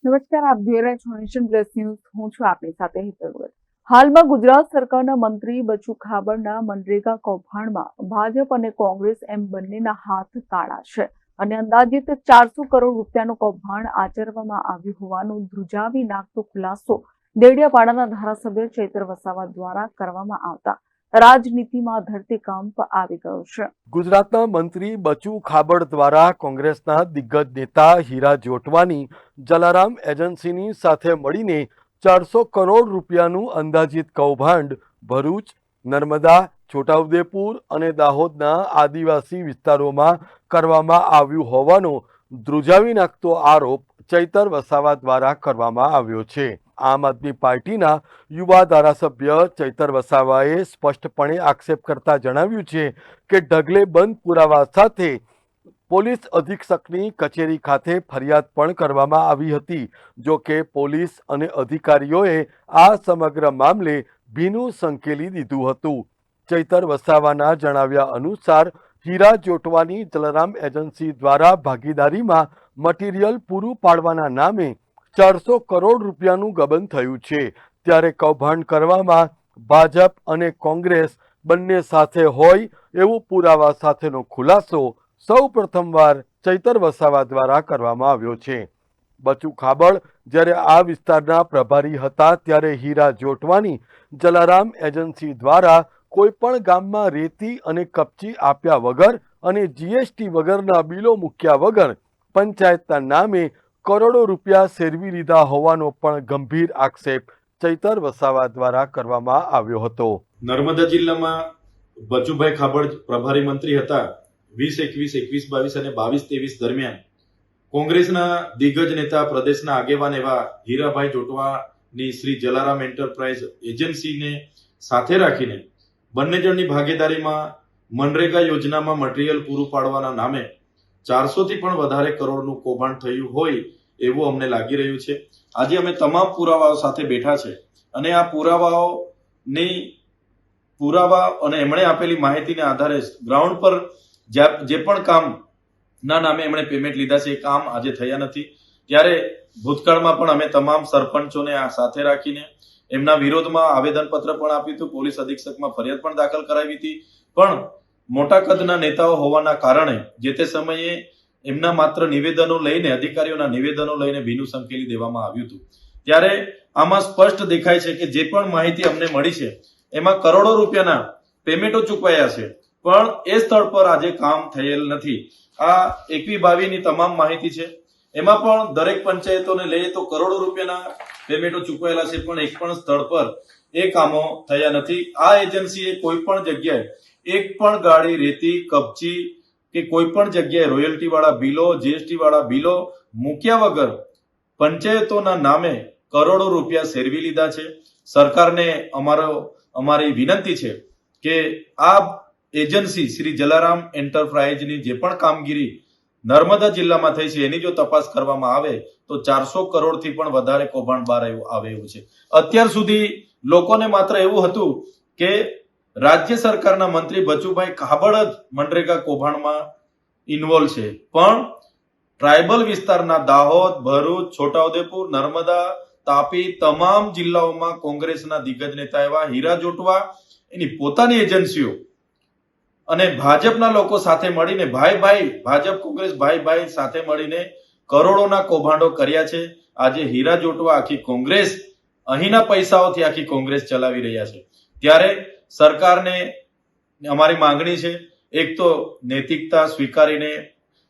નમસ્કાર, આપ જોઈ રહ્યા છો નેશન પ્લસ ન્યૂઝ. હું છું આપની સાથે હેતલ વગર. હાલમાં ગુજરાત સરકારના મંત્રી બચુ ખાબડના મનરેગા કૌભાંડમાં ભાજપ અને કોંગ્રેસ એમ બંનેના હાથ કાળા છે અને અંદાજિત 400 કરોડ રૂપિયાનું કૌભાંડ આચરવામાં આવ્યું હોવાનો ધ્રુજાવી નાખતો ખુલાસો દેડિયાપાડાના ધારાસભ્ય ચૈતર વસાવા દ્વારા કરવામાં આવતા રાજનીતિમાં ધરતીકંપ આવી ગયો છે. ગુજરાતના મંત્રી બચુ ખાબડ દ્વારા કોંગ્રેસના દિગ્ગજ નેતા હીરા જોટવાની જલારામ એજન્સીની સાથે મળીને 400 કરોડ રૂપિયાનું અંદાજિત કૌભાંડ ભરૂચ, નર્મદા, છોટાઉદેપુર અને દાહોદના આદિવાસી વિસ્તારોમાં કરવામાં આવ્યું હોવાનો ધ્રુજાવી નાખતો આરોપ ચૈતર વસાવા દ્વારા કરવામાં આવ્યો છે. આમ આદમી પાર્ટીના યુવા ધારાસભ્ય ચૈતર વસાવાએ સ્પષ્ટપણે આક્ષેપ કરતા જણાવ્યું છે કે ઢગલે બંધ પુરાવા સાથે પોલીસ અધિક્ષકની કચેરી ખાતે ફરિયાદ પણ કરવામાં આવી હતી. જો કે પોલીસ અને અધિકારીઓએ આ સમગ્ર મામલે ભીનું સંકેલી દીધું હતું. ચૈતર વસાવાના જણાવ્યા અનુસાર હીરા જોટવાની જલારામ એજન્સી દ્વારા ભાગીદારીમાં મટીરિયલ પૂરું પાડવાના નામે 400 કરોડ રૂપિયાનું ગબન થયું છે. ત્યારે કૌભાંડ કરવામાં ભાજપ અને કોંગ્રેસ બંને સાથે હોય એવું પુરાવા સાથેનો ખુલાસો સૌ પ્રથમવાર ચૈતર વસાવા દ્વારા કરવામાં આવ્યો છે. બચુ ખાબડ જ્યારે આ વિસ્તારના પ્રભારી હતા ત્યારે હીરા જોટવાની જલારામ એજન્સી દ્વારા કોઈ પણ ગામમાં રેતી અને કપચી આપ્યા વગર અને જીએસટી વગરના બિલો મૂક્યા વગર પંચાયતના નામે કરોડો રૂપિયા સેરવી લીધા હોવાનો પણ ગંભીર આક્ષેપ ચૈતર વસાવા દ્વારા કરવામાં આવ્યો હતો. નર્મદા જિલ્લામાં બચુભાઈ ખાબડ પ્રભારી મંત્રી હતા. 2021, 21, 22 અને 22-23 દરમિયાન કોંગ્રેસના દિગ્ગજ નેતા, પ્રદેશના આગેવાન એવા હીરાભાઈ જોટવાની શ્રી જલારામ એન્ટરપ્રાઇઝ એજન્સીને સાથે રાખીને બંને જણની ભાગીદારીમાં મનરેગા યોજનામાં મટીરિયલ પૂરું પાડવાના નામે 400 થી પણ વધારે કરોડનું કૌભાંડ થયું હોય એવું અમને લાગી રહ્યું છે. આજે અમે તમામ પુરાવાઓ સાથે બેઠા છે અને આ પુરાવા અને એમણે આપેલી માહિતીના આધારે ગ્રાઉન્ડ પર જે પણ કામના નામે એમણે પેમેન્ટ લીધા છે એ કામ આજે થયા નથી. ત્યારે ભૂતકાળમાં પણ અમે તમામ સરપંચોને આ સાથે રાખીને એમના વિરોધમાં આવેદનપત્ર પણ આપ્યું હતું, પોલીસ અધિક્ષકમાં ફરિયાદ પણ દાખલ કરાવી હતી. પણ મોટા કદના નેતાઓ હોવાના કારણે જે તે સમયે એમના માત્ર નિવેદનો લઈને, અધિકારીઓના નિવેદનો લઈને ભીનું સંકેલી દેવામાં આવ્યું હતું. ત્યારે આમાં સ્પષ્ટ દેખાય છે કે જે પણ માહિતી અમને મળી છે એમાં કરોડો રૂપિયાના પેમેન્ટો ચૂકવાયા છે, પણ એ સ્થળ પર આજે કામ થયેલ નથી. આ 21-22ની તમામ માહિતી છે. એમાં પણ દરેક પંચાયતોને લઈએ તો કરોડો રૂપિયાના પેમેન્ટો ચૂકવાયેલા છે, પણ એક પણ સ્થળ પર એ કામો થયા નથી. આ એજન્સીએ કોઈ પણ જગ્યાએ એક પણ ગાડી રેતી, કપચી કે કોઈ પણ જગ્યાએ રોયલ્ટી વાળા બિલો, જીએસટી વાળા બિલો મૂક્યા વગર પંચાયતોના નામે કરોડો રૂપિયા સેરવી લીધા છે. સરકારને અમારી વિનંતી છે કે આ એજન્સી શ્રી જલારામ એન્ટરપ્રાઇઝની જે પણ કામગીરી નર્મદા જિલ્લામાં થઈ છે એની જો તપાસ કરવામાં આવે તો 400 કરોડથી પણ વધારે કૌભાંડ બહાર આવે એવું છે. અત્યાર સુધી લોકોને માત્ર એવું હતું કે રાજ્ય સરકારના મંત્રી બચુભાઈ ખાબડ જ મનરેગા કૌભાંડમાં ઇન્વોલ્વ છે, પણ ટ્રાયબલ વિસ્તારના દાહોદ, ભરૂચ, છોટાઉદેપુર, નર્મદા, તાપી તમામ જિલ્લાઓમાં કોંગ્રેસના દિગ્ગજ નેતા એવા હીરા જોટવા એની પોતાની એજન્સીઓ અને ભાજપના લોકો સાથે મળીને ભાજપ કોંગ્રેસ ભાઈ સાથે મળીને કરોડોના કૌભાંડો કર્યા છે. આજે હીરા જોટવા આખી કોંગ્રેસ, અહીંના પૈસાઓથી આખી કોંગ્રેસ ચલાવી રહ્યા છે. ત્યારે સરકારને અમારી માંગણી છે, એક તો નૈતિકતા સ્વીકારીને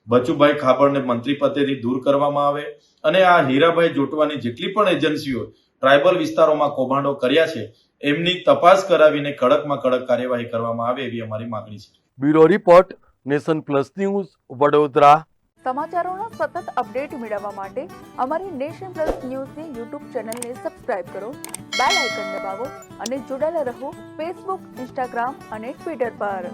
બચુભાઈ ખાબડને મંત્રી પદેથી દૂર કરવામાં આવે અને આ હીરાભાઈ જોટવાની જેટલી પણ એજન્સીઓ ટ્રાયબલ વિસ્તારોમાં કૌભાંડો કર્યા છે એમની તપાસ કરાવીને કડકમાં કડક કાર્યવાહી કરવામાં આવે એવી અમારી માંગણી છે. Bureau report, Nation Plus News, Vadodara. સમાચારોના સતત અપડેટ મેળવવા માટે અમારી નેશન પ્લસ ન્યૂઝની યુટ્યુબ ચેનલને સબસ્ક્રાઇબ કરો, બેલ આઇકન દબાવો અને જોડાયેલા રહો ફેસબુક, ઇન્સ્ટાગ્રામ અને ટ્વિટર પર.